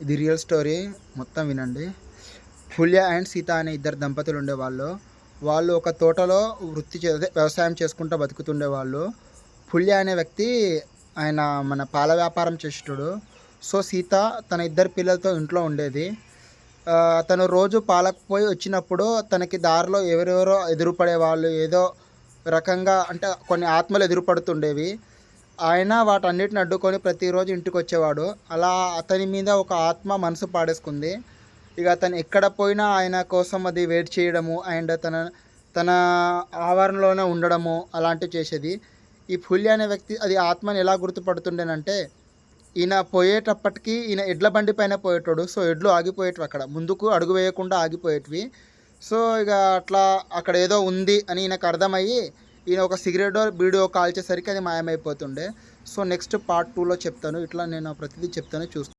ఇది real story, మొత్తం వినండి. ఫుల్య అండ్ సీత అనే ఇద్దరు దంపతులు ఉండేవాళ్ళు. వాళ్ళు ఒక తోటలో అదే వ్యవసాయం చేసుకుంటూ బతుకుతుండేవాళ్ళు. ఫుల్య అనే వ్యక్తి ఆయన మన పాల వ్యాపారం చేసేటోడు. సో సీత తన ఇద్దరు పిల్లలతో ఇంట్లో ఉండేది. తను రోజు పాలకు పోయి వచ్చినప్పుడు తనకి దారిలో ఎవరెవరో ఎదురుపడేవాళ్ళు, ఏదో రకంగా అంటే కొన్ని ఆత్మలు ఎదురుపడుతుండేవి. ఆయన వాటన్నిటిని అడ్డుకొని ప్రతిరోజు ఇంటికి వచ్చేవాడు. అలా అతని మీద ఒక ఆత్మ మనసు పాడేసుకుంది. ఇక అతను ఎక్కడ పోయినా ఆయన కోసం అది వెయిట్ చేయడము అండ్ తన తన ఆవరణలోనే ఉండడము అలాంటివి చేసేది. ఈ ఫుల్య అనే వ్యక్తి అది ఆత్మని ఎలా గుర్తుపడుతుండేనంటే, ఈయన పోయేటప్పటికి ఈయన ఎడ్ల బండి పైన పోయేటోడు. సో ఎడ్లు ఆగిపోయేటివి, అక్కడ ముందుకు అడుగు వేయకుండా ఆగిపోయేటివి. సో ఇక అట్లా అక్కడ ఏదో ఉంది అని ఈయనకు అర్థమయ్యి ఈయన ఒక సిగరెటో బీడియో కాల్చేసరికి అది మాయమైపోతుండే. సో నెక్స్ట్ పార్ట్ 2లో చెప్తాను. ఇట్లా నేను ప్రతిదీ చెప్తాను, చూస్తాను.